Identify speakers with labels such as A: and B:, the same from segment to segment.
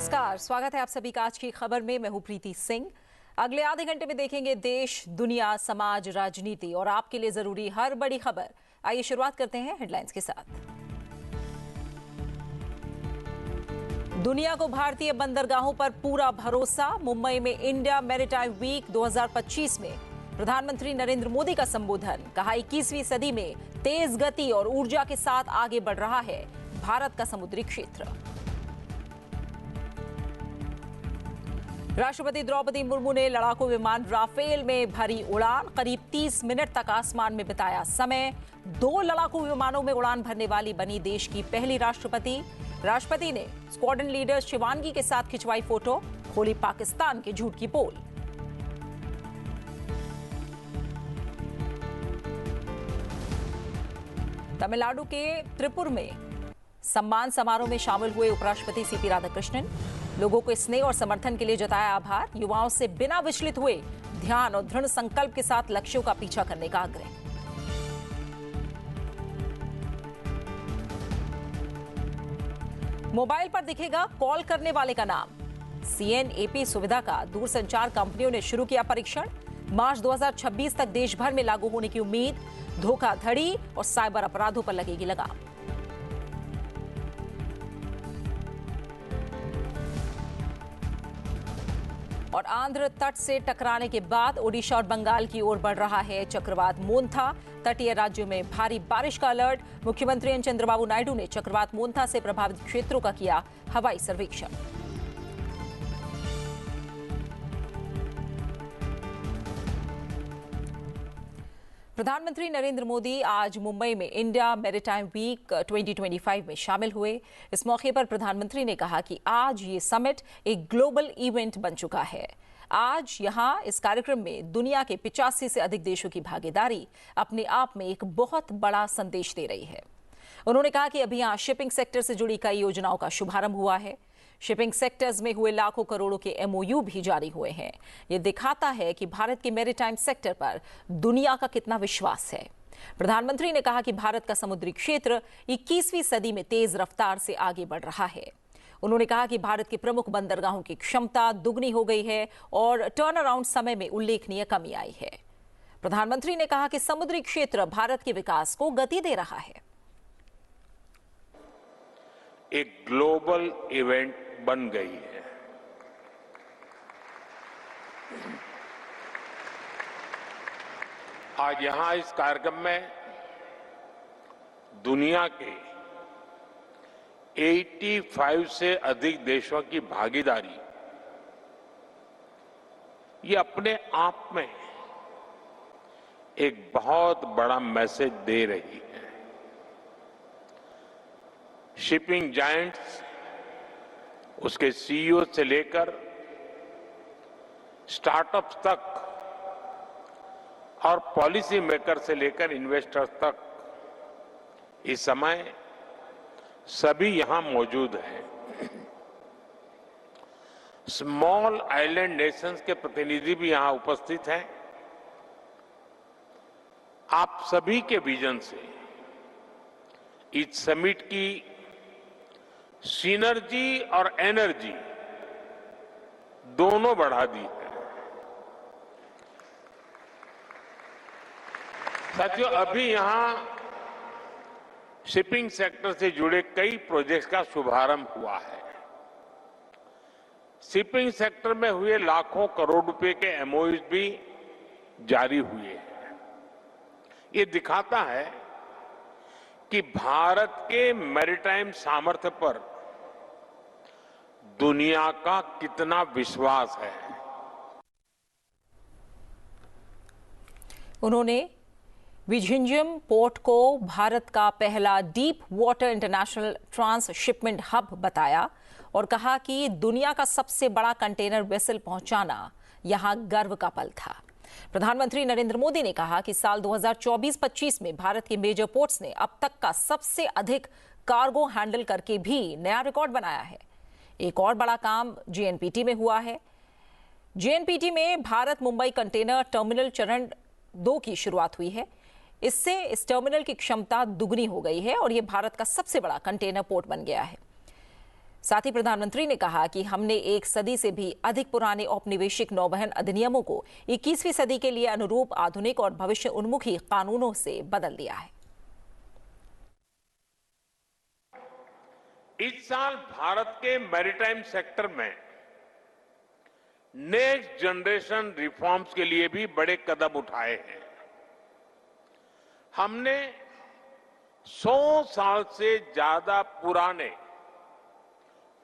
A: नमस्कार, स्वागत है आप सभी का आज की खबर में। मैं हूं प्रीति सिंह। अगले आधे घंटे में देखेंगे देश, दुनिया, समाज, राजनीति और आपके लिए जरूरी हर बड़ी खबर। आइए शुरुआत करते हैं हेडलाइंस के साथ। दुनिया को भारतीय बंदरगाहों पर पूरा भरोसा। मुंबई में इंडिया मैरीटाइम वीक 2025 में प्रधानमंत्री नरेंद्र मोदी का संबोधन। कहा 21वीं सदी में तेज गति और ऊर्जा के साथ आगे बढ़ रहा है भारत का समुद्री क्षेत्र। राष्ट्रपति द्रौपदी मुर्मू ने लड़ाकू विमान राफेल में भरी उड़ान। करीब 30 मिनट तक आसमान में बिताया समय। 2 लड़ाकू विमानों में उड़ान भरने वाली बनी देश की पहली राष्ट्रपति। राष्ट्रपति ने स्क्वाड्रन लीडर शिवांगी के साथ खिंचवाई फोटो। खोली पाकिस्तान के झूठ की पोल। तमिलनाडु के त्रिपुर में सम्मान समारोह में शामिल हुए उपराष्ट्रपति सीपी राधाकृष्णन। लोगों को स्नेह और समर्थन के लिए जताया आभार। युवाओं से बिना विचलित हुए ध्यान और दृढ़ संकल्प के साथ लक्ष्यों का पीछा करने का आग्रह। मोबाइल पर दिखेगा कॉल करने वाले का नाम। CNAP सुविधा का दूरसंचार कंपनियों ने शुरू किया परीक्षण। मार्च 2026 तक देश भर में लागू होने की उम्मीद। धोखाधड़ी और साइबर अपराधों पर लगेगी लगाम। और आंध्र तट से टकराने के बाद ओडिशा और बंगाल की ओर बढ़ रहा है चक्रवात मोन्था। तटीय राज्यों में भारी बारिश का अलर्ट। मुख्यमंत्री एन चंद्रबाबू नायडू ने चक्रवात मोन्था से प्रभावित क्षेत्रों का किया हवाई सर्वेक्षण। प्रधानमंत्री नरेंद्र मोदी आज मुंबई में इंडिया मैरीटाइम वीक 2025 में शामिल हुए। इस मौके पर प्रधानमंत्री ने कहा कि आज ये समिट एक ग्लोबल इवेंट बन चुका है। आज यहां इस कार्यक्रम में दुनिया के 85 से अधिक देशों की भागीदारी अपने आप में एक बहुत बड़ा संदेश दे रही है। उन्होंने कहा कि अभी यहां शिपिंग सेक्टर से जुड़ी कई योजनाओं का शुभारंभ हुआ है। शिपिंग सेक्टर्स में हुए लाखों करोड़ों के MOU भी जारी हुए हैं। ये दिखाता है कि भारत के मैरीटाइम सेक्टर पर दुनिया का कितना विश्वास है। प्रधानमंत्री ने कहा कि भारत का समुद्री क्षेत्र 21वीं सदी में तेज रफ्तार से आगे बढ़ रहा है। उन्होंने कहा कि भारत के प्रमुख बंदरगाहों की क्षमता दुगनी हो गई है और टर्न अराउंड समय में उल्लेखनीय कमी आई है। प्रधानमंत्री ने कहा कि समुद्री क्षेत्र भारत के विकास को गति दे रहा है।
B: एक ग्लोबल इवेंट बन गई है। आज यहां इस कार्यक्रम में दुनिया के 85 से अधिक देशों की भागीदारी ये अपने आप में एक बहुत बड़ा मैसेज दे रही है। शिपिंग जायंट्स, उसके CEO से लेकर स्टार्टअप्स तक और पॉलिसी मेकर से लेकर इन्वेस्टर्स तक इस समय सभी यहां मौजूद हैं। स्मॉल आइलैंड नेशंस के प्रतिनिधि भी यहां उपस्थित हैं। आप सभी के विजन से इस समिट की सिनर्जी और एनर्जी दोनों बढ़ा दी है। साथियों, अभी यहां शिपिंग सेक्टर से जुड़े कई प्रोजेक्ट्स का शुभारंभ हुआ है। शिपिंग सेक्टर में हुए लाखों करोड़ रुपए के MOUs भी जारी हुए हैं। ये दिखाता है कि भारत के मैरीटाइम सामर्थ्य पर दुनिया का कितना विश्वास है।
A: उन्होंने विझिंजम पोर्ट को भारत का पहला deep water international transshipment hub बताया और कहा कि दुनिया का सबसे बड़ा कंटेनर वेसल पहुंचाना यहां गर्व का पल था। प्रधानमंत्री नरेंद्र मोदी ने कहा कि साल 2024-25 में भारत के मेजर पोर्ट्स ने अब तक का सबसे अधिक कार्गो हैंडल करके भी नया रिकॉर्ड बनाया है। एक और बड़ा काम JNPT में हुआ है। JNPT में भारत मुंबई कंटेनर टर्मिनल चरण 2 की शुरुआत हुई है। इससे इस टर्मिनल की क्षमता दुगनी हो गई है और यह भारत का सबसे बड़ा कंटेनर पोर्ट बन गया है। साथ ही प्रधानमंत्री ने कहा कि हमने एक सदी से भी अधिक पुराने औपनिवेशिक नौवहन अधिनियमों को 21वीं सदी के लिए अनुरूप आधुनिक और भविष्य उन्मुखी कानूनों से बदल दिया है।
B: इस साल भारत के मैरीटाइम सेक्टर में नेक्स्ट जनरेशन रिफॉर्म्स के लिए भी बड़े कदम उठाए हैं। हमने 100 साल से ज्यादा पुराने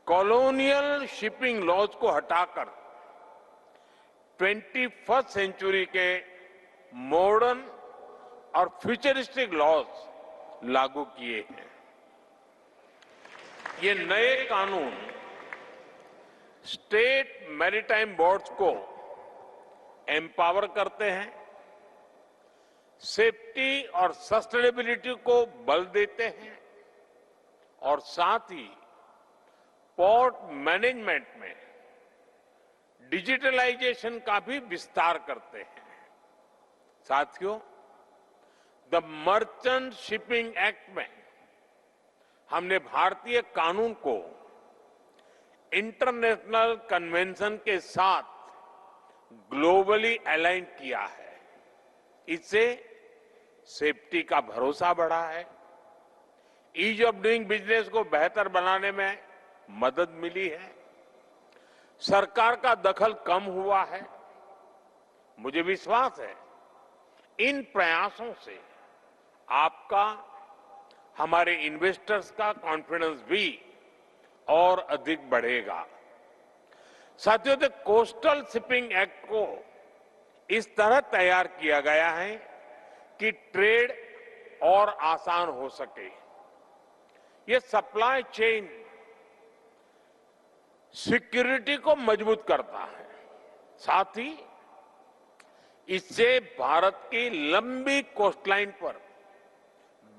B: कॉलोनियल शिपिंग लॉज को हटाकर 21st सेंचुरी के मॉडर्न और फ्यूचरिस्टिक लॉज लागू किए हैं। ये नए कानून स्टेट मैरीटाइम बोर्ड्स को एम्पावर करते हैं, सेफ्टी और सस्टेनेबिलिटी को बल देते हैं और साथ ही पोर्ट मैनेजमेंट में डिजिटलाइजेशन का भी विस्तार करते हैं। साथियों, द मर्चेंट शिपिंग एक्ट में हमने भारतीय कानून को इंटरनेशनल कन्वेंशन के साथ ग्लोबली अलाइन किया है। इससे सेफ्टी का भरोसा बढ़ा है, ईज ऑफ डूइंग बिजनेस को बेहतर बनाने में मदद मिली है, सरकार का दखल कम हुआ है। मुझे विश्वास है इन प्रयासों से आपका, हमारे इन्वेस्टर्स का कॉन्फिडेंस भी और अधिक बढ़ेगा। साथियों, द कोस्टल शिपिंग एक्ट को इस तरह तैयार किया गया है कि ट्रेड और आसान हो सके। ये सप्लाई चेन सिक्योरिटी को मजबूत करता है, साथ ही इससे भारत की लंबी कोस्टलाइन पर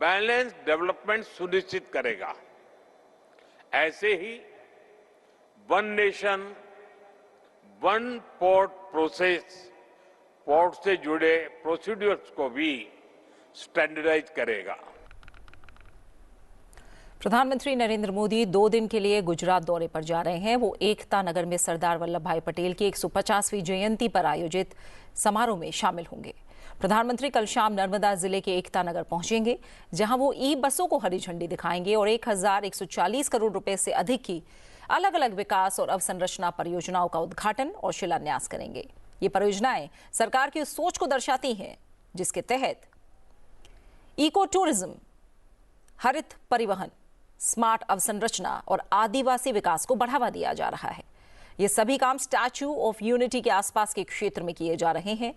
B: बैलेंस डेवलपमेंट सुनिश्चित करेगा। ऐसे ही one nation one port process port से जुड़े प्रोसीड्यूर्स को भी स्टैंडर्डाइज करेगा।
A: प्रधानमंत्री नरेंद्र मोदी 2 दिन के लिए गुजरात दौरे पर जा रहे हैं। वो एकता नगर में सरदार वल्लभ भाई पटेल की 150वीं जयंती पर आयोजित समारोह में शामिल होंगे। प्रधानमंत्री कल शाम नर्मदा जिले के एकता नगर पहुंचेंगे, जहां वो ई बसों को हरी झंडी दिखाएंगे और 1140 करोड़ रुपए से अधिक की अलग अलग विकास और अवसंरचना परियोजनाओं का उद्घाटन और शिलान्यास करेंगे। ये परियोजनाएं सरकार की उस सोच को दर्शाती हैं जिसके तहत इको टूरिज्म, हरित परिवहन, स्मार्ट अवसंरचना और आदिवासी विकास को बढ़ावा दिया जा रहा है। ये सभी काम स्टैच्यू ऑफ यूनिटी के आसपास के क्षेत्र में किए जा रहे हैं।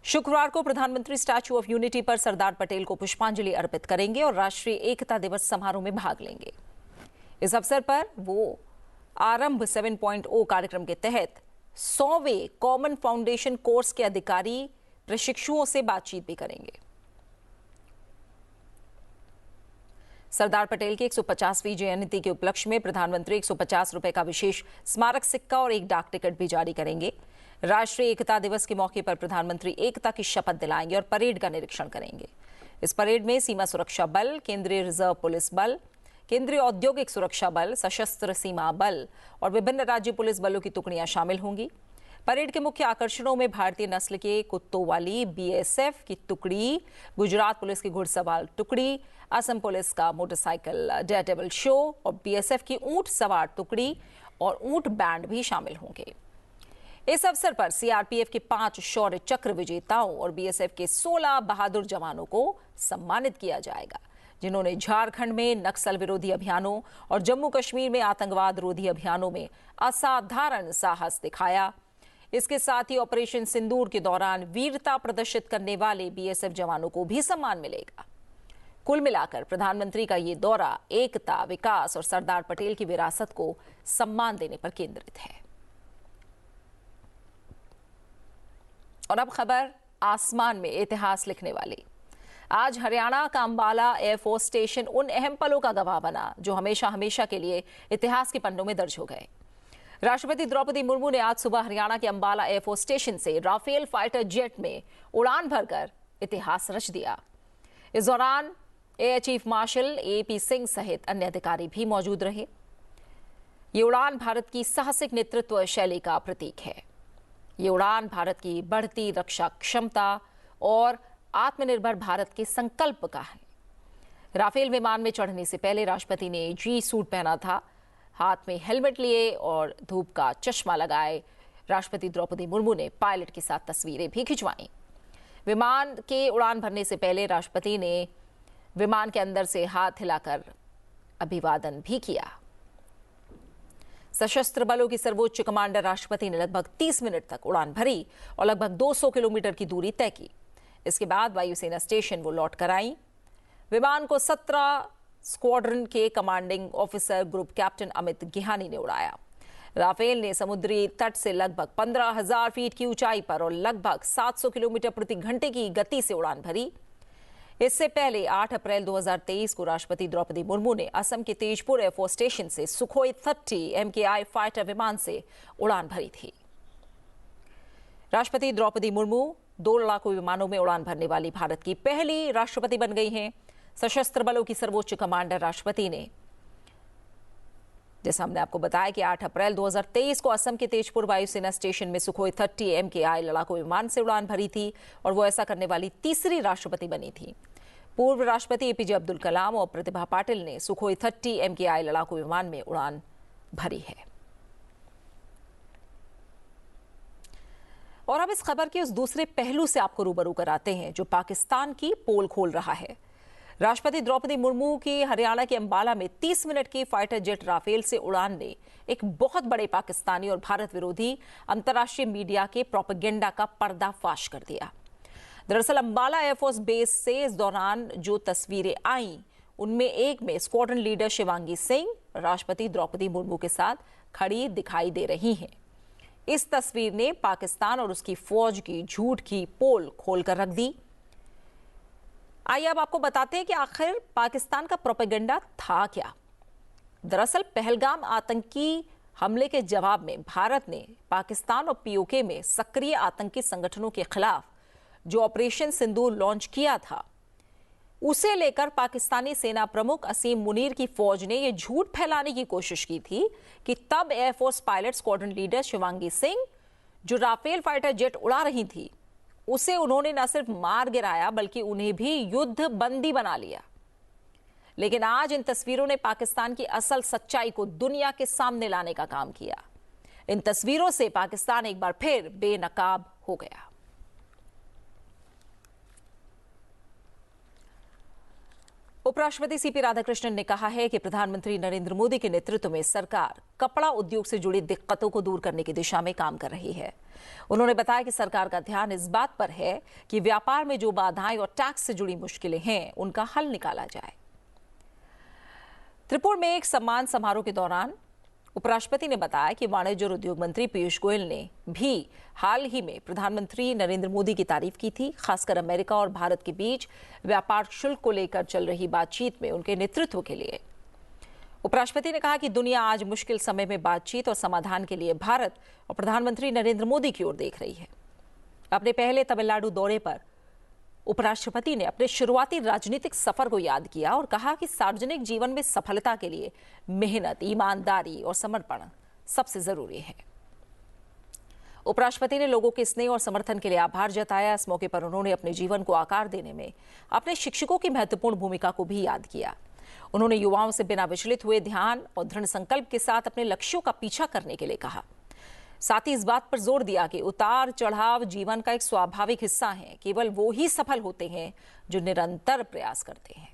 A: शुक्रवार को प्रधानमंत्री स्टैच्यू ऑफ यूनिटी पर सरदार पटेल को पुष्पांजलि अर्पित करेंगे और राष्ट्रीय एकता दिवस समारोह में भाग लेंगे। इस अवसर पर वो आरंभ 7.0 कार्यक्रम के तहत 100वें कॉमन फाउंडेशन कोर्स के अधिकारी प्रशिक्षुओं से बातचीत भी करेंगे। सरदार पटेल की 150वीं जयंती के उपलक्ष्य में प्रधानमंत्री 150 रुपए का विशेष स्मारक सिक्का और एक डाक टिकट भी जारी करेंगे। राष्ट्रीय एकता दिवस के मौके पर प्रधानमंत्री एकता की शपथ दिलाएंगे और परेड का निरीक्षण करेंगे। इस परेड में सीमा सुरक्षा बल, केंद्रीय रिजर्व पुलिस बल, केंद्रीय औद्योगिक सुरक्षा बल, सशस्त्र सीमा बल और विभिन्न राज्य पुलिस बलों की टुकड़ियां शामिल होंगी। परेड के मुख्य आकर्षणों में भारतीय नस्ल के कुत्तों वाली बीएसएफ की टुकड़ी, गुजरात पुलिस की घुड़सवार टुकड़ी, असम पुलिस का मोटरसाइकिल डेयरडेविल शो और बीएसएफ की ऊंट सवार टुकड़ी और ऊंट बैंड भी शामिल होंगे। इस अवसर पर सीआरपीएफ के 5 शौर्य चक्र विजेताओं और बीएसएफ के 16 बहादुर जवानों को सम्मानित किया जाएगा, जिन्होंने झारखंड में नक्सल विरोधी अभियानों और जम्मू कश्मीर में आतंकवाद रोधी अभियानों में असाधारण साहस दिखाया। इसके साथ ही ऑपरेशन सिंदूर के दौरान वीरता प्रदर्शित करने वाले बीएसएफ जवानों को भी सम्मान मिलेगा। कुल मिलाकर प्रधानमंत्री का ये दौरा एकता, विकास और सरदार पटेल की विरासत को सम्मान देने पर केंद्रित है। और अब खबर आसमान में इतिहास लिखने वाली। आज हरियाणा का अंबाला एयरफोर्स स्टेशन उन अहम पलों का गवाह बना जो हमेशा हमेशा के लिए इतिहास के पन्नों में दर्ज हो गए। राष्ट्रपति द्रौपदी मुर्मू ने आज सुबह हरियाणा के अंबाला एयरफोर्स स्टेशन से राफेल फाइटर जेट में उड़ान भरकर इतिहास रच दिया। इस दौरान air chief marshal AP Singh सहित अन्य अधिकारी भी मौजूद रहे। ये उड़ान भारत की साहसिक नेतृत्व शैली का प्रतीक है। ये उड़ान भारत की बढ़ती रक्षा क्षमता और आत्मनिर्भर भारत के संकल्प का है। राफेल विमान में चढ़ने से पहले राष्ट्रपति ने जी सूट पहना था, हाथ में हेलमेट लिए और धूप का चश्मा लगाए राष्ट्रपति द्रौपदी मुर्मू ने पायलट के साथ तस्वीरें भी खिंचवाई। विमान के उड़ान भरने से पहले राष्ट्रपति ने विमान के अंदर से हाथ हिलाकर अभिवादन भी किया। सशस्त्र बलों की सर्वोच्च कमांडर राष्ट्रपति ने लगभग 30 मिनट तक उड़ान भरी और लगभग 200 किलोमीटर की दूरी तय की। इसके बाद वायुसेना स्टेशन वो लौट कर आई। विमान को 17 स्क्वाड्रन के commanding officer group captain Amit Gihani ने उड़ाया। राफेल ने समुद्री तट से लगभग 15,000 फीट की ऊंचाई पर और लगभग 700 किलोमीटर प्रति घंटे की गति से उड़ान भरी। इससे पहले 8 अप्रैल 2023 को राष्ट्रपति द्रौपदी मुर्मू ने असम के तेजपुर एयरफोर्स स्टेशन से सुखोई 30 MKI फाइटर विमान से उड़ान भरी थी। राष्ट्रपति द्रौपदी मुर्मू 2 लड़ाकू विमानों में उड़ान भरने वाली भारत की पहली राष्ट्रपति बन गई हैं। सशस्त्र बलों की सर्वोच्च कमांडर राष्ट्रपति ने, जैसा हमने आपको बताया कि 8 अप्रैल 2023 को असम के तेजपुर वायुसेना स्टेशन में सुखोई 30 MKI लड़ाकू विमान से उड़ान भरी थी और वो ऐसा करने वाली तीसरी राष्ट्रपति बनी थी। पूर्व राष्ट्रपति APJ अब्दुल कलाम और प्रतिभा पाटिल ने सुखोई 30 MKI लड़ाकू विमान में उड़ान भरी है। और अब इस खबर के उस दूसरे पहलू से आपको रूबरू कराते हैं जो पाकिस्तान की पोल खोल रहा है। राष्ट्रपति द्रौपदी मुर्मू की हरियाणा के अंबाला में 30 मिनट की फाइटर जेट राफेल से उड़ान ने एक बहुत बड़े पाकिस्तानी और भारत विरोधी अंतर्राष्ट्रीय मीडिया के प्रोपेगेंडा का पर्दाफाश कर दिया। दरअसल अंबाला एयरफोर्स बेस से इस दौरान जो तस्वीरें आईं, उनमें एक में स्क्वाड्रन लीडर शिवांगी सिंह राष्ट्रपति द्रौपदी मुर्मू के साथ खड़ी दिखाई दे रही हैं। इस तस्वीर ने पाकिस्तान और उसकी फौज की झूठ की पोल खोलकर रख दी। आइए अब आपको बताते हैं कि आखिर पाकिस्तान का प्रोपेगेंडा था क्या। दरअसल पहलगाम आतंकी हमले के जवाब में भारत ने पाकिस्तान और POK में सक्रिय आतंकी संगठनों के खिलाफ जो ऑपरेशन सिंदूर लॉन्च किया था, उसे लेकर पाकिस्तानी सेना प्रमुख असीम मुनीर की फौज ने यह झूठ फैलाने की कोशिश की थी कि तब air force pilot squadron leader Shivangi Singh, जो राफेल फाइटर जेट उड़ा रही थी, उसे उन्होंने न सिर्फ मार गिराया बल्कि उन्हें भी युद्ध बंदी बना लिया। लेकिन आज इन तस्वीरों ने पाकिस्तान की असल सच्चाई को दुनिया के सामने लाने का काम किया। इन तस्वीरों से पाकिस्तान एक बार फिर बेनकाब हो गया। उपराष्ट्रपति CP राधाकृष्णन ने कहा है कि प्रधानमंत्री नरेंद्र मोदी के नेतृत्व में सरकार कपड़ा उद्योग से जुड़ी दिक्कतों को दूर करने की दिशा में काम कर रही है। उन्होंने बताया कि सरकार का ध्यान इस बात पर है कि व्यापार में जो बाधाएं और टैक्स से जुड़ी मुश्किलें हैं, उनका हल निकाला जाए। त्रिपुर में एक सम्मान समारोह के दौरान उपराष्ट्रपति ने बताया कि वाणिज्य और उद्योग मंत्री पीयूष गोयल ने भी हाल ही में प्रधानमंत्री नरेंद्र मोदी की तारीफ की थी, खासकर अमेरिका और भारत के बीच व्यापार शुल्क को लेकर चल रही बातचीत में उनके नेतृत्व के लिए। उपराष्ट्रपति ने कहा कि दुनिया आज मुश्किल समय में बातचीत और समाधान के लिए भारत और प्रधानमंत्री नरेंद्र मोदी की ओर देख रही है। अपने पहले तमिलनाडु दौरे पर उपराष्ट्रपति ने अपने शुरुआती राजनीतिक सफर को याद किया और कहा कि सार्वजनिक जीवन में सफलता के लिए मेहनत, ईमानदारी और समर्पण सबसे जरूरी है। उपराष्ट्रपति ने लोगों के स्नेह और समर्थन के लिए आभार जताया। इस मौके पर उन्होंने अपने जीवन को आकार देने में अपने शिक्षकों की महत्वपूर्ण भूमिका को भी याद किया। उन्होंने युवाओं से बिना विचलित हुए ध्यान और दृढ़ संकल्प के साथ अपने लक्ष्यों का पीछा करने के लिए कहा। साथ ही इस बात पर जोर दिया कि उतार चढ़ाव जीवन का एक स्वाभाविक हिस्सा है। केवल वो ही सफल होते हैं जो निरंतर प्रयास करते हैं।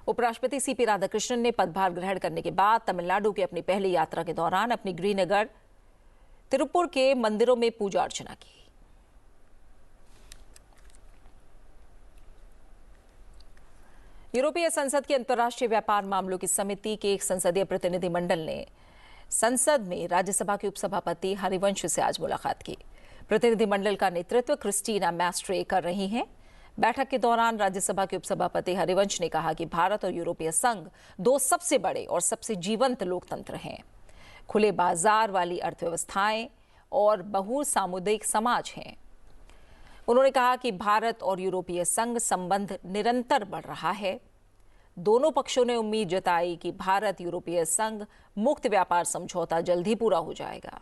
A: उपराष्ट्रपति CP राधाकृष्णन ने पदभार ग्रहण करने के बाद तमिलनाडु की अपनी पहली यात्रा के दौरान अपनी गृहनगर तिरुपुर के मंदिरों में पूजा अर्चना की। यूरोपीय संसद की अंतर्राष्ट्रीय व्यापार मामलों की समिति के एक संसदीय प्रतिनिधिमंडल ने संसद में राज्यसभा के उपसभापति हरिवंश से आज मुलाकात की। प्रतिनिधिमंडल का नेतृत्व क्रिस्टीना मैस्ट्रे कर रही हैं। बैठक के दौरान राज्यसभा के उपसभापति हरिवंश ने कहा कि भारत और यूरोपीय संघ 2 सबसे बड़े और सबसे जीवंत लोकतंत्र हैं, खुले बाजार वाली अर्थव्यवस्थाएं और बहुसामुदायिक समाज हैं। उन्होंने कहा कि भारत और यूरोपीय संघ संबंध निरंतर बढ़ रहा है। दोनों पक्षों ने उम्मीद जताई कि भारत यूरोपीय संघ मुक्त व्यापार समझौता जल्द ही पूरा हो जाएगा।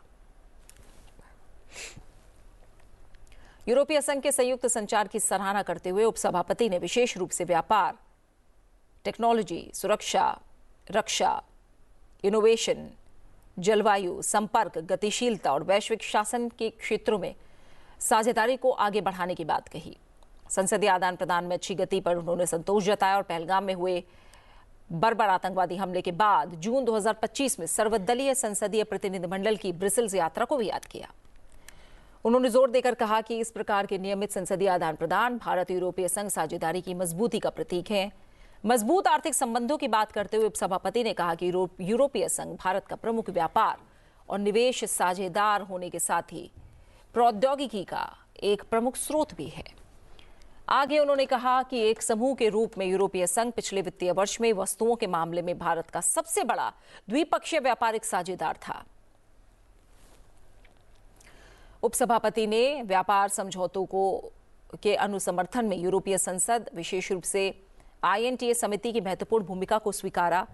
A: यूरोपीय संघ के संयुक्त संचार की सराहना करते हुए उपसभापति ने विशेष रूप से व्यापार, टेक्नोलॉजी, सुरक्षा, रक्षा, इनोवेशन, जलवायु, संपर्क, गतिशीलता और वैश्विक शासन के क्षेत्रों में साझेदारी को आगे बढ़ाने की बात कही। संसदीय आदान प्रदान में अच्छी गति पर उन्होंने संतोष जताया और पहलगाम में हुए बर्बर आतंकवादी हमले के बाद जून 2025 में सर्वदलीय संसदीय प्रतिनिधिमंडल की ब्रिसेल्स यात्रा को भी याद किया। उन्होंने जोर देकर कहा कि इस प्रकार के नियमित संसदीय आदान प्रदान भारत यूरोपीय संघ साझेदारी की मजबूती का प्रतीक है। मजबूत आर्थिक संबंधों की बात करते हुए उपसभापति ने कहा कि यूरोपीय संघ भारत का प्रमुख व्यापार और निवेश साझेदार होने के साथ ही प्रौद्योगिकी का एक प्रमुख स्रोत भी है। आगे उन्होंने कहा कि एक समूह के रूप में यूरोपीय संघ पिछले वित्तीय वर्ष में वस्तुओं के मामले में भारत का सबसे बड़ा द्विपक्षीय व्यापारिक साझेदार था। उपसभापति ने व्यापार समझौतों के अनुसमर्थन में यूरोपीय संसद, विशेष रूप से INTA समिति की महत्वपूर्ण भूमिका को स्वीकारा।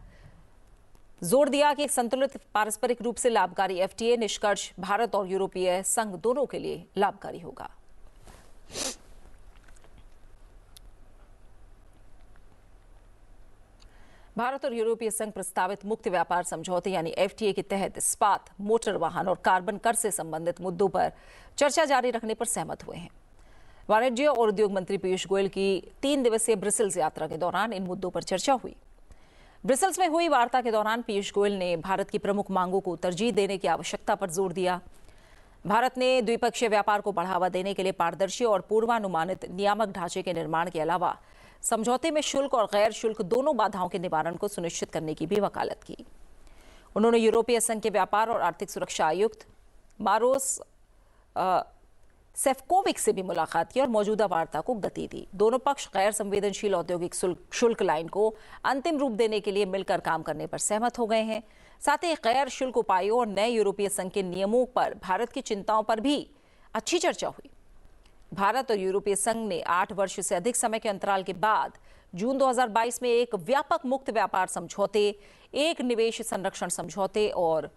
A: जोर दिया कि एक संतुलित, पारस्परिक रूप से लाभकारी FTA निष्कर्ष भारत और यूरोपीय संघ दोनों के लिए लाभकारी होगा। भारत और यूरोपीय संघ प्रस्तावित मुक्त व्यापार समझौते यानी FTA के तहत इस्पात, मोटर वाहन और कार्बन कर से संबंधित मुद्दों पर चर्चा जारी रखने पर सहमत हुए हैं। वाणिज्य और उद्योग मंत्री पीयूष गोयल की 3 दिवसीय ब्रिसेल्स यात्रा के दौरान इन मुद्दों पर चर्चा हुई। ब्रिसेल्स में हुई वार्ता के दौरान पीयूष गोयल ने भारत की प्रमुख मांगों को तरजीह देने की आवश्यकता पर जोर दिया। भारत ने द्विपक्षीय व्यापार को बढ़ावा देने के लिए पारदर्शी और पूर्वानुमानित नियामक ढांचे के निर्माण के अलावा समझौते में शुल्क और गैर शुल्क दोनों बाधाओं के निवारण को सुनिश्चित करने की भी वकालत की। उन्होंने यूरोपीय संघ के व्यापार और आर्थिक सुरक्षा आयुक्त मारोस सेफकोविक से भी मुलाकात की और मौजूदा वार्ता को गति दी। दोनों पक्ष गैर संवेदनशील औद्योगिक शुल्क लाइन को अंतिम रूप देने के लिए मिलकर काम करने पर सहमत हो गए हैं। साथ ही गैर शुल्क उपायों और नए यूरोपीय संघ के नियमों पर भारत की चिंताओं पर भी अच्छी चर्चा हुई। भारत और यूरोपीय संघ ने 8 वर्ष से अधिक समय के अंतराल के बाद जून 2022 में एक व्यापक मुक्त व्यापार समझौते, एक निवेश संरक्षण समझौते और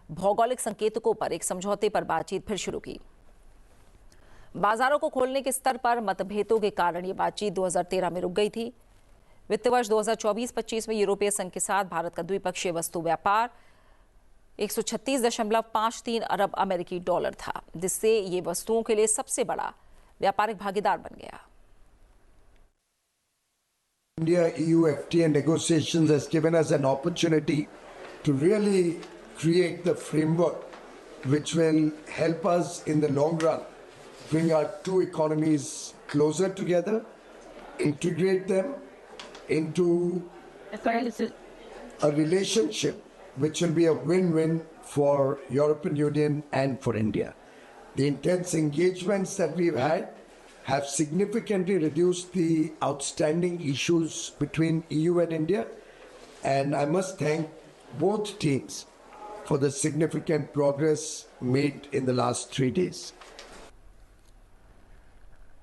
A: भौगोलिक संकेतकों पर एक समझौते पर बातचीत फिर शुरू की। बाजारों को खोलने के स्तर पर मतभेदों के कारण ये बातचीत 2013 में रुक गई थी। वित्त वर्ष 2024-25 में यूरोपीय संघ के साथ भारत का द्विपक्षीय वस्तु व्यापार 136.53 अरब अमेरिकी डॉलर था, जिससे ये वस्तुओं के लिए सबसे बड़ा व्यापारिक भागीदार बन गया।
C: India-EU FTA negotiations has given us an opportunity to really create the framework which will help us in the long run bring our two economies closer together, integrate them into a relationship which will be a win-win for European Union and for India. The intense engagements that we've had have significantly reduced the outstanding issues between EU and India, and I must thank both teams for the significant progress made in the last 3 days.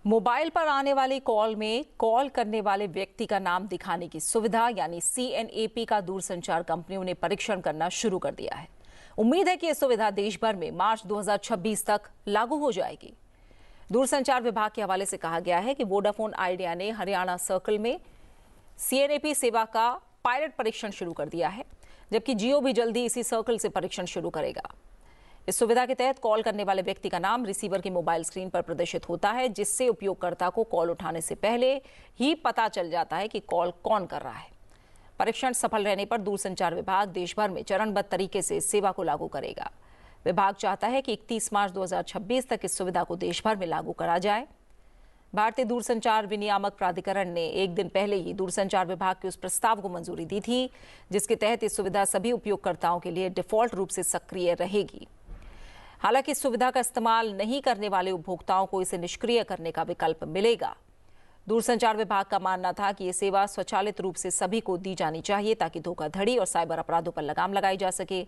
A: Mobile पर आने वाली call में call करने वाले व्यक्ति का नाम दिखाने की सुविधा यानी CNAP का दूरसंचार कंपनियों ने परीक्षण करना शुरू कर दिया है। उम्मीद है कि यह सुविधा देश भर में मार्च 2026 तक लागू हो जाएगी। दूरसंचार विभाग के हवाले से कहा गया है कि वोडाफोन आइडिया ने हरियाणा सर्कल में CNAP सेवा का पायलट परीक्षण शुरू कर दिया है, जबकि जियो भी जल्दी इसी सर्कल से परीक्षण शुरू करेगा। इस सुविधा के तहत कॉल करने वाले व्यक्ति का नाम रिसीवर की मोबाइल स्क्रीन पर प्रदर्शित होता है, जिससे उपयोगकर्ता को कॉल उठाने से पहले ही पता चल जाता है कि कॉल कौन कर रहा है। परीक्षण सफल रहने पर दूरसंचार विभाग देश भर में चरणबद्ध तरीके से इस सेवा को लागू करेगा। विभाग चाहता है कि 31 मार्च 2026 तक इस सुविधा को देश भर में लागू करा जाए। भारतीय दूरसंचार विनियामक प्राधिकरण ने एक दिन पहले ही दूरसंचार विभाग के उस प्रस्ताव को मंजूरी दी थी, जिसके तहत इस सुविधा सभी उपयोगकर्ताओं के लिए डिफॉल्ट रूप से सक्रिय रहेगी। हालांकि इस सुविधा का इस्तेमाल नहीं करने वाले उपभोक्ताओं को इसे निष्क्रिय करने का विकल्प मिलेगा। दूरसंचार विभाग का मानना था कि ये सेवा स्वचालित रूप से सभी को दी जानी चाहिए ताकि धोखाधड़ी और साइबर अपराधों पर लगाम लगाई जा सके।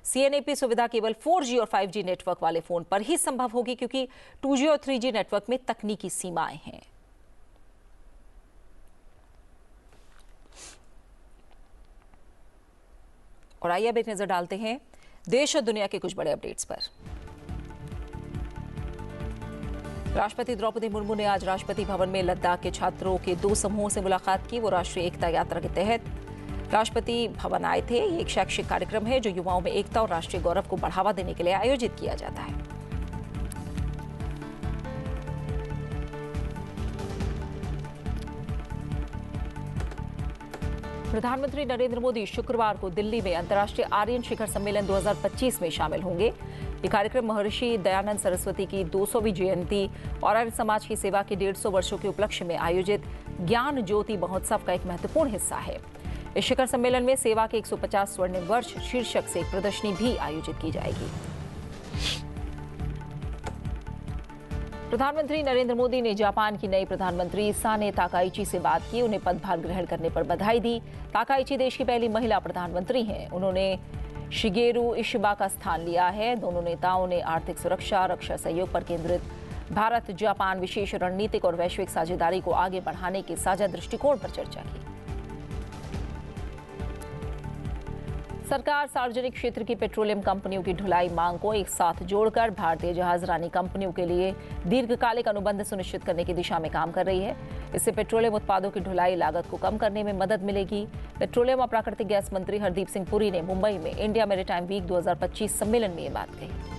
A: CNAP सुविधा केवल 4G और 5G नेटवर्क वाले फोन पर ही संभव होगी, क्योंकि 2G और 3G नेटवर्क में तकनीकी सीमाएं हैं। और आइए अब एक नजर डालते हैं देश और दुनिया के कुछ बड़े अपडेट्स पर। राष्ट्रपति द्रौपदी मुर्मू ने आज राष्ट्रपति भवन में लद्दाख के छात्रों के 2 समूहों से मुलाकात की। वो राष्ट्रीय एकता यात्रा के तहत राष्ट्रपति भवन आए थे। ये एक शैक्षिक कार्यक्रम है जो युवाओं में एकता और राष्ट्रीय गौरव को बढ़ावा देने के लिए आयोजित किया जाता है। प्रधानमंत्री नरेंद्र मोदी शुक्रवार को दिल्ली में अंतर्राष्ट्रीय आर्यन शिखर सम्मेलन 2025 में शामिल होंगे। ये कार्यक्रम महर्षि दयानंद सरस्वती की 200वीं जयंती और आर्य समाज की सेवा के 150 वर्षों के उपलक्ष्य में आयोजित ज्ञान ज्योति महोत्सव का एक महत्वपूर्ण हिस्सा है। इस शिखर सम्मेलन में सेवा के 150 स्वर्णिम वर्ष शीर्षक से एक प्रदर्शनी भी आयोजित की जाएगी। प्रधानमंत्री नरेंद्र मोदी ने जापान की नई प्रधानमंत्री साने ताकाइची से बात की। उन्हें पदभार ग्रहण करने पर बधाई दी। ताकाइची देश की पहली महिला प्रधानमंत्री हैं। उन्होंने शिगेरू इशिबा का स्थान लिया है। दोनों नेताओं ने आर्थिक सुरक्षा, रक्षा सहयोग पर केंद्रित भारत जापान विशेष रणनीतिक और वैश्विक साझेदारी को आगे बढ़ाने के साझा दृष्टिकोण पर चर्चा की। सरकार सार्वजनिक क्षेत्र की पेट्रोलियम कंपनियों की ढुलाई मांग को एक साथ जोड़कर भारतीय जहाजरानी कंपनियों के लिए दीर्घकालिक अनुबंध सुनिश्चित करने की दिशा में काम कर रही है। इससे पेट्रोलियम उत्पादों की ढुलाई लागत को कम करने में मदद मिलेगी। पेट्रोलियम और प्राकृतिक गैस मंत्री हरदीप सिंह पुरी ने मुंबई में इंडिया मैरीटाइम वीक 2025 सम्मेलन में ये बात कही।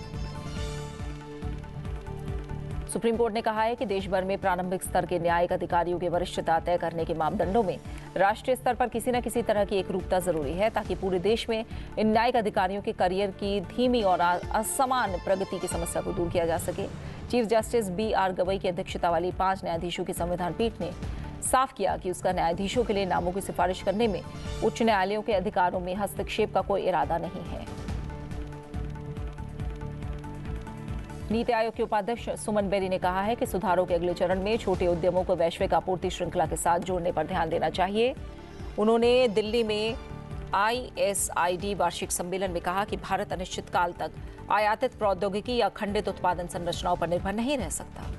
A: सुप्रीम कोर्ट ने कहा है कि देश भर में प्रारंभिक स्तर के न्यायिक अधिकारियों की वरिष्ठता तय करने के मापदंडों में राष्ट्रीय स्तर पर किसी न किसी तरह की एकरूपता जरूरी है, ताकि पूरे देश में इन न्यायिक अधिकारियों के करियर की धीमी और असमान प्रगति की समस्या को दूर किया जा सके। चीफ जस्टिस BR गवई की अध्यक्षता वाली 5 न्यायाधीशों की संविधान पीठ ने साफ किया कि उसका न्यायाधीशों के लिए नामों की सिफारिश करने में उच्च न्यायालयों के अधिकारों में हस्तक्षेप का कोई इरादा नहीं है। नीति आयोग के उपाध्यक्ष सुमन बेरी ने कहा है कि सुधारों के अगले चरण में छोटे उद्यमों को वैश्विक आपूर्ति श्रृंखला के साथ जोड़ने पर ध्यान देना चाहिए। उन्होंने दिल्ली में ISID वार्षिक सम्मेलन में कहा कि भारत अनिश्चितकाल तक आयातित प्रौद्योगिकी या खंडित उत्पादन संरचनाओं पर निर्भर नहीं रह सकता।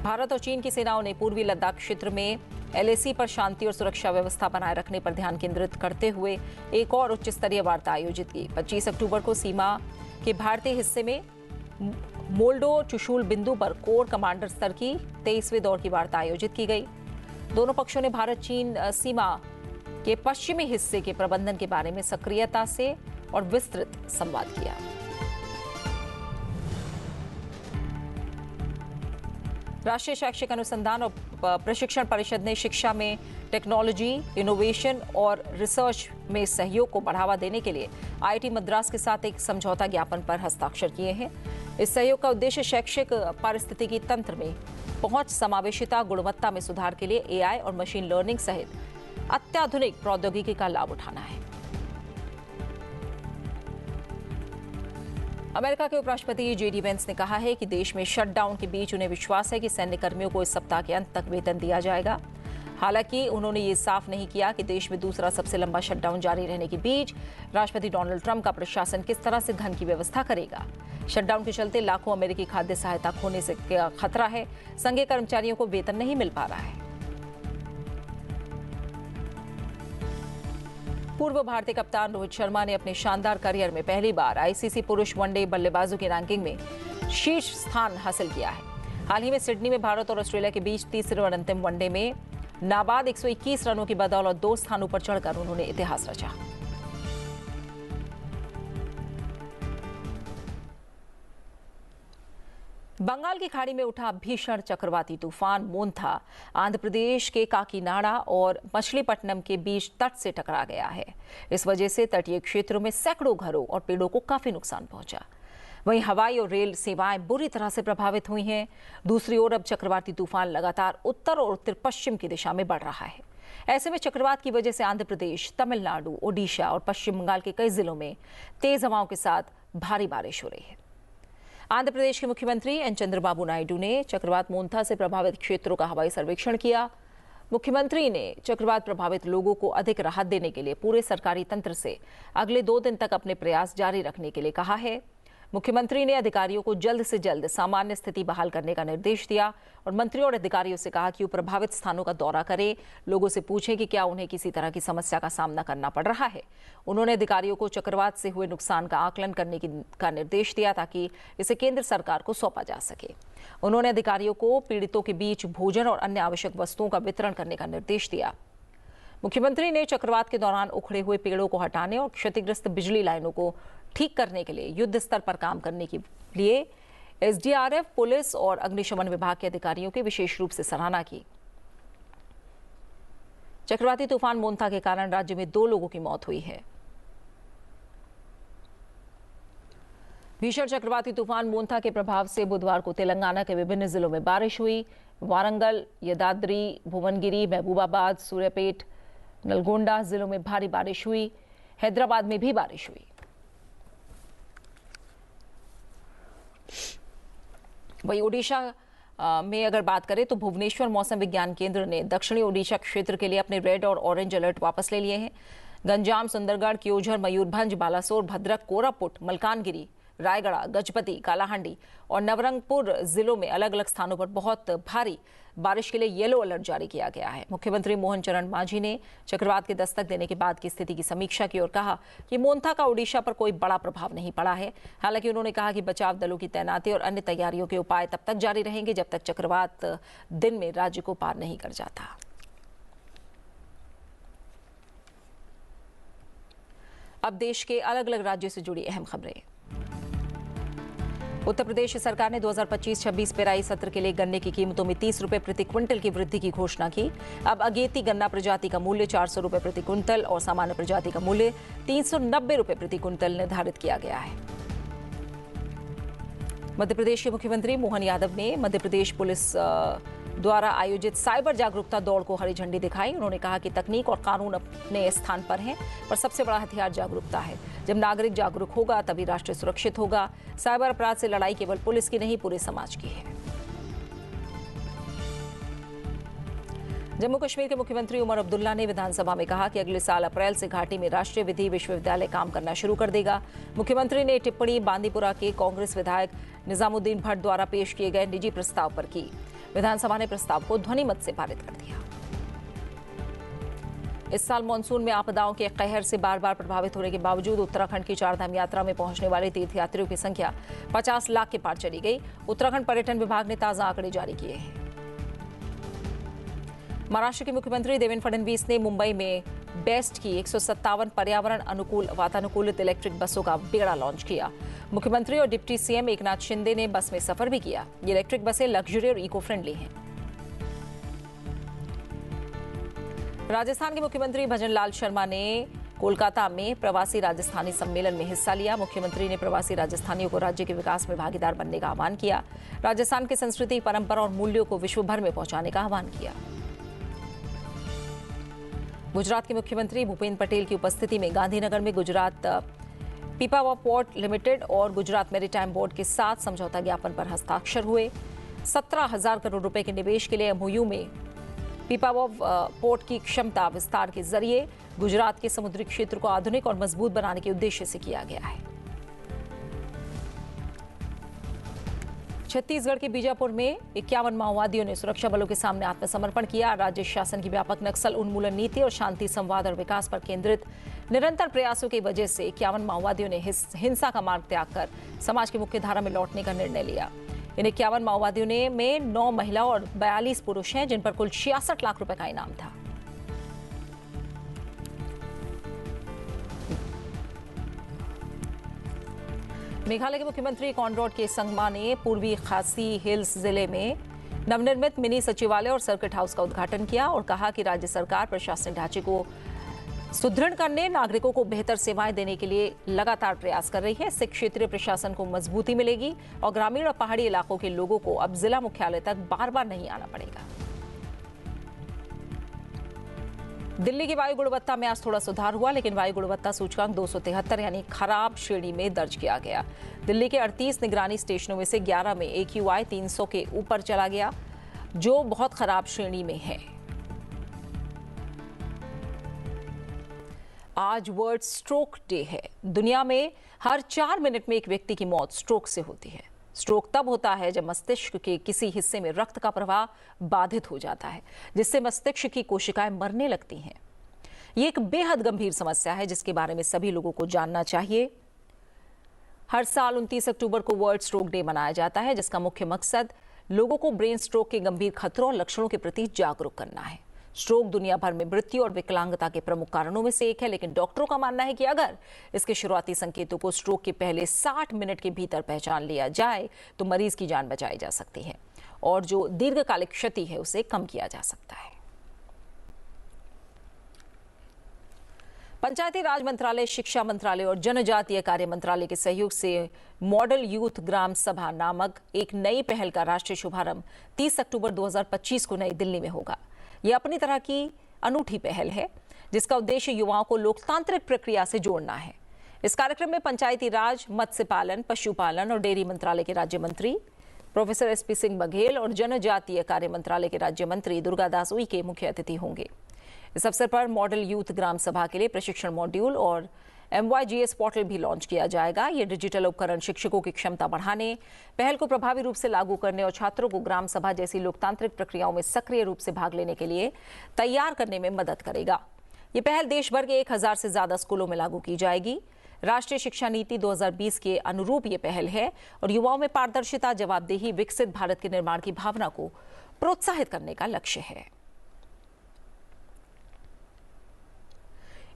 A: भारत और चीन की सेनाओं ने पूर्वी लद्दाख क्षेत्र में LAC पर शांति और सुरक्षा व्यवस्था बनाए रखने पर ध्यान केंद्रित करते हुए एक और उच्च स्तरीय वार्ता आयोजित की। 25 अक्टूबर को सीमा के भारतीय हिस्से में मोल्डो चुशूल बिंदु पर कोर कमांडर स्तर की 23वें दौर की वार्ता आयोजित की गई। दोनों पक्षों ने भारत चीन सीमा के पश्चिमी हिस्से के प्रबंधन के बारे में सक्रियता से और विस्तृत संवाद किया। राष्ट्रीय शैक्षिक अनुसंधान और प्रशिक्षण परिषद ने शिक्षा में टेक्नोलॉजी, इनोवेशन और रिसर्च में सहयोग को बढ़ावा देने के लिए IIT मद्रास के साथ एक समझौता ज्ञापन पर हस्ताक्षर किए हैं। इस सहयोग का उद्देश्य शैक्षिक पारिस्थितिकी तंत्र में पहुंच, समावेशिता, गुणवत्ता में सुधार के लिए AI और मशीन लर्निंग सहित अत्याधुनिक प्रौद्योगिकी का लाभ उठाना है। अमेरिका के उपराष्ट्रपति JD वेंस ने कहा है कि देश में शटडाउन के बीच उन्हें विश्वास है कि सैन्य कर्मियों को इस सप्ताह के अंत तक वेतन दिया जाएगा। हालांकि उन्होंने ये साफ नहीं किया कि देश में दूसरा सबसे लंबा शटडाउन जारी रहने के बीच राष्ट्रपति डोनाल्ड ट्रंप का प्रशासन किस तरह से धन की व्यवस्था करेगा। शटडाउन के चलते लाखों अमेरिकी खाद्य सहायता खोने से खतरा है। संघीय कर्मचारियों को वेतन नहीं मिल पा रहा है। पूर्व भारतीय कप्तान रोहित शर्मा ने अपने शानदार करियर में पहली बार ICC पुरुष वनडे बल्लेबाजों की रैंकिंग में शीर्ष स्थान हासिल किया है। हाल ही में सिडनी में भारत और ऑस्ट्रेलिया के बीच तीसरे और अंतिम वनडे में नाबाद 121 रनों की बदौलत 2 स्थानों पर चढ़कर उन्होंने इतिहास रचा। बंगाल की खाड़ी में उठा भीषण चक्रवाती तूफान मोन्था आंध्र प्रदेश के काकीनाडा और मछलीपट्टनम के बीच तट से टकरा गया है। इस वजह से तटीय क्षेत्रों में सैकड़ों घरों और पेड़ों को काफी नुकसान पहुंचा। वहीं हवाई और रेल सेवाएं बुरी तरह से प्रभावित हुई हैं। दूसरी ओर अब चक्रवाती तूफान लगातार उत्तर और उत्तर पश्चिम की दिशा में बढ़ रहा है। ऐसे में चक्रवात की वजह से आंध्र प्रदेश, तमिलनाडु, ओडिशा और पश्चिम बंगाल के कई जिलों में तेज हवाओं के साथ भारी बारिश हो रही है। आंध्र प्रदेश के मुख्यमंत्री एन चंद्रबाबू नायडू ने चक्रवात मोन्था से प्रभावित क्षेत्रों का हवाई सर्वेक्षण किया। मुख्यमंत्री ने चक्रवात प्रभावित लोगों को अधिक राहत देने के लिए पूरे सरकारी तंत्र से अगले 2 दिन तक अपने प्रयास जारी रखने के लिए कहा है। मुख्यमंत्री ने अधिकारियों को जल्द से जल्द सामान्य स्थिति बहाल करने का निर्देश दिया और मंत्रियों और अधिकारियों से कहा कि वो प्रभावित स्थानों का दौरा करें, लोगों से पूछें कि क्या उन्हें किसी तरह की समस्या का सामना करना पड़ रहा है। उन्होंने अधिकारियों को चक्रवात से हुए नुकसान का आकलन करने का निर्देश दिया ताकि इसे केंद्र सरकार को सौंपा जा सके। उन्होंने अधिकारियों को पीड़ितों के बीच भोजन और अन्य आवश्यक वस्तुओं का वितरण करने का निर्देश दिया। मुख्यमंत्री ने चक्रवात के दौरान उखड़े हुए पेड़ों को हटाने और क्षतिग्रस्त बिजली लाइनों को ठीक करने के लिए युद्ध स्तर पर काम करने के लिए एसडीआरएफ, पुलिस और अग्निशमन विभाग के अधिकारियों की विशेष रूप से सराहना की। चक्रवाती तूफान मोंथा के कारण राज्य में 2 लोगों की मौत हुई है। भीषण चक्रवाती तूफान मोंथा के प्रभाव से बुधवार को तेलंगाना के विभिन्न जिलों में बारिश हुई। वारंगल, यदाद्री, भुवनगिरी, महबूबाबाद, सूर्यापेट, नलगोंडा जिलों में भारी बारिश हुई। हैदराबाद में भी बारिश हुई। वहीं ओडिशा में अगर बात करें तो भुवनेश्वर मौसम विज्ञान केंद्र ने दक्षिणी ओडिशा क्षेत्र के लिए अपने रेड और ऑरेंज अलर्ट वापस ले लिए हैं। गंजाम, सुंदरगढ़, क्योझर, मयूरभंज, बालासोर, भद्रक, कोरापुट, मलकानगिरी, रायगढ़, गजपति, कालाहांडी और नवरंगपुर जिलों में अलग अलग स्थानों पर बहुत भारी बारिश के लिए येलो अलर्ट जारी किया गया है। मुख्यमंत्री मोहन चरण मांझी ने चक्रवात के दस्तक देने के बाद की स्थिति की समीक्षा की और कहा कि मोंथा का ओडिशा पर कोई बड़ा प्रभाव नहीं पड़ा है। हालांकि उन्होंने कहा कि बचाव दलों की तैनाती और अन्य तैयारियों के उपाय तब तक जारी रहेंगे जब तक चक्रवात दिन में राज्य को पार नहीं कर जाता। अब देश के अलग अलग राज्यों से जुड़ी अहम खबरें। उत्तर प्रदेश सरकार ने 2025-26 पेराई सत्र के लिए गन्ने की कीमतों में 30 रुपए प्रति क्विंटल की वृद्धि की घोषणा की। अब अगेती गन्ना प्रजाति का मूल्य 400 रुपए प्रति क्विंटल और सामान्य प्रजाति का मूल्य 390 रुपए प्रति क्विंटल निर्धारित किया गया है। मध्य प्रदेश के मुख्यमंत्री मोहन यादव ने मध्य प्रदेश पुलिस द्वारा आयोजित साइबर जागरूकता दौड़ को हरी झंडी दिखाई। उन्होंने कहा कि तकनीक और कानून अपने स्थान पर हैं, पर सबसे बड़ा हथियार जागरूकता है। जब नागरिक जागरूक होगा तभी राष्ट्र सुरक्षित होगा। साइबर अपराध से लड़ाई केवल पुलिस की नहीं, पूरे समाज की है। जम्मू कश्मीर के मुख्यमंत्री उमर अब्दुल्ला ने विधानसभा में कहा कि अगले साल अप्रैल से घाटी में राष्ट्रीय विधि विश्वविद्यालय काम करना शुरू कर देगा। मुख्यमंत्री ने टिप्पणी बांदीपुरा के कांग्रेस विधायक निजामुद्दीन भट्ट द्वारा पेश किए गए निजी प्रस्ताव पर की। विधानसभा ने प्रस्ताव को ध्वनिमत से पारित कर दिया। इस साल मानसून में आपदाओं के कहर से बार बार प्रभावित होने के बावजूद उत्तराखंड की चारधाम यात्रा में पहुंचने वाले तीर्थयात्रियों की संख्या 50 लाख के पार चली गई। उत्तराखंड पर्यटन विभाग ने ताजा आंकड़े जारी किए हैं। महाराष्ट्र के मुख्यमंत्री देवेंद्र फडणवीस ने मुंबई में बेस्ट की 157 पर्यावरण अनुकूल वातानुकूलित इलेक्ट्रिक बसों का बेड़ा लॉन्च किया। मुख्यमंत्री और डिप्टी सीएम एकनाथ शिंदे ने बस में सफर भी किया। ये इलेक्ट्रिक बसें लग्जरी और इको फ्रेंडली हैं। राजस्थान के मुख्यमंत्री भजन लाल शर्मा ने कोलकाता में प्रवासी राजस्थानी सम्मेलन में हिस्सा लिया। मुख्यमंत्री ने प्रवासी राजस्थानियों को राज्य के विकास में भागीदार बनने का आह्वान किया। राजस्थान की संस्कृति, परंपरा और मूल्यों को विश्व भर में पहुंचाने का आह्वान किया। गुजरात के मुख्यमंत्री भूपेन्द्र पटेल की उपस्थिति में गांधीनगर में गुजरात पीपावाव पोर्ट लिमिटेड और गुजरात मैरीटाइम बोर्ड के 7 समझौता ज्ञापन पर हस्ताक्षर हुए। 17,000 करोड़ रुपए के निवेश के लिए एमओयू में पीपावाव पोर्ट की क्षमता विस्तार के जरिए गुजरात के समुद्री क्षेत्र को आधुनिक और मजबूत बनाने के उद्देश्य से किया गया है। छत्तीसगढ़ के बीजापुर में 51 माओवादियों ने सुरक्षा बलों के सामने आत्मसमर्पण किया। राज्य शासन की व्यापक नक्सल उन्मूलन नीति और शांति, संवाद और विकास पर केंद्रित निरंतर प्रयासों की वजह से 51 माओवादियों ने हिंसा का मार्ग त्याग कर समाज की मुख्य धारा में लौटने का निर्णय लिया। इन 51 माओवादियों में 9 महिला और 42 पुरुष हैं, जिन पर कुल 66 लाख रुपए का इनाम था। मेघालय के मुख्यमंत्री कॉनरॉड के संगमा ने पूर्वी खासी हिल्स जिले में नवनिर्मित मिनी सचिवालय और सर्किट हाउस का उद्घाटन किया और कहा कि राज्य सरकार प्रशासनिक ढांचे को सुदृढ़ करने, नागरिकों को बेहतर सेवाएं देने के लिए लगातार प्रयास कर रही है। इससे क्षेत्रीय प्रशासन को मजबूती मिलेगी और ग्रामीण और पहाड़ी इलाकों के लोगों को अब जिला मुख्यालय तक बार बार नहीं आना पड़ेगा। दिल्ली की वायु गुणवत्ता में आज थोड़ा सुधार हुआ, लेकिन वायु गुणवत्ता सूचकांक 273 यानी खराब श्रेणी में दर्ज किया गया। दिल्ली के 38 निगरानी स्टेशनों में से 11 में AQI 300 के ऊपर चला गया, जो बहुत खराब श्रेणी में है। आज वर्ल्ड स्ट्रोक डे है। दुनिया में हर 4 मिनट में एक व्यक्ति की मौत स्ट्रोक से होती है। स्ट्रोक तब होता है जब मस्तिष्क के किसी हिस्से में रक्त का प्रवाह बाधित हो जाता है, जिससे मस्तिष्क की कोशिकाएं मरने लगती हैं। ये एक बेहद गंभीर समस्या है जिसके बारे में सभी लोगों को जानना चाहिए। हर साल 29 अक्टूबर को वर्ल्ड स्ट्रोक डे मनाया जाता है, जिसका मुख्य मकसद लोगों को ब्रेन स्ट्रोक के गंभीर खतरों और लक्षणों के प्रति जागरूक करना है। स्ट्रोक दुनिया भर में मृत्यु और विकलांगता के प्रमुख कारणों में से एक है, लेकिन डॉक्टरों का मानना है कि अगर इसके शुरुआती संकेतों को स्ट्रोक के पहले 60 मिनट के भीतर पहचान लिया जाए तो मरीज की जान बचाई जा सकती है और जो दीर्घकालिक क्षति है उसे कम किया जा सकता है। पंचायती राज मंत्रालय, शिक्षा मंत्रालय और जनजातीय कार्य मंत्रालय के सहयोग से मॉडल यूथ ग्राम सभा नामक एक नई पहल का राष्ट्रीय शुभारंभ 30 अक्टूबर 2025 को नई दिल्ली में होगा। यह अपनी तरह की अनूठी पहल है जिसका उद्देश्य युवाओं को लोकतांत्रिक प्रक्रिया से जोड़ना है। इस कार्यक्रम में पंचायती राज, मत्स्य पालन, पशुपालन और डेयरी मंत्रालय के राज्य मंत्री प्रोफेसर SP सिंह बघेल और जनजातीय कार्य मंत्रालय के राज्य मंत्री दुर्गादास उइके मुख्य अतिथि होंगे। इस अवसर पर मॉडल यूथ ग्राम सभा के लिए प्रशिक्षण मॉड्यूल और MYGS पोर्टल भी लॉन्च किया जाएगा। ये डिजिटल उपकरण शिक्षकों की क्षमता बढ़ाने, पहल को प्रभावी रूप से लागू करने और छात्रों को ग्राम सभा जैसी लोकतांत्रिक प्रक्रियाओं में सक्रिय रूप से भाग लेने के लिए तैयार करने में मदद करेगा। ये पहल देश भर के 1000 से ज्यादा स्कूलों में लागू की जाएगी। राष्ट्रीय शिक्षा नीति 2020 के अनुरूप ये पहल है और युवाओं में पारदर्शिता, जवाबदेही, विकसित भारत के निर्माण की भावना को प्रोत्साहित करने का लक्ष्य है।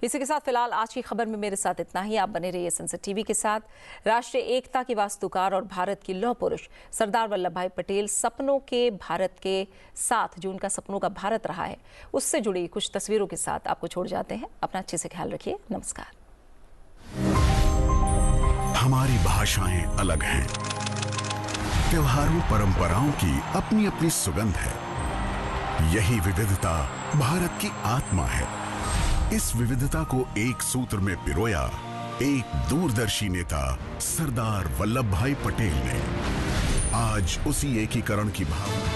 A: इसी के साथ फिलहाल आज की खबर में मेरे साथ इतना ही। आप बने रहिए सनसद टीवी के साथ। राष्ट्रीय एकता के वास्तुकार और भारत की लौह पुरुष सरदार वल्लभ भाई पटेल सपनों के भारत के साथ, जो उनका सपनों का भारत रहा है, उससे जुड़ी कुछ तस्वीरों के साथ आपको छोड़ जाते हैं। अपना अच्छे से ख्याल रखिए। नमस्कार।
D: हमारी भाषाएं अलग हैं, त्योहारों परंपराओं की अपनी अपनी सुगंध है। यही विविधता भारत की आत्मा है। इस विविधता को एक सूत्र में पिरोया एक दूरदर्शी नेता सरदार वल्लभ भाई पटेल ने। आज उसी एकीकरण की भावना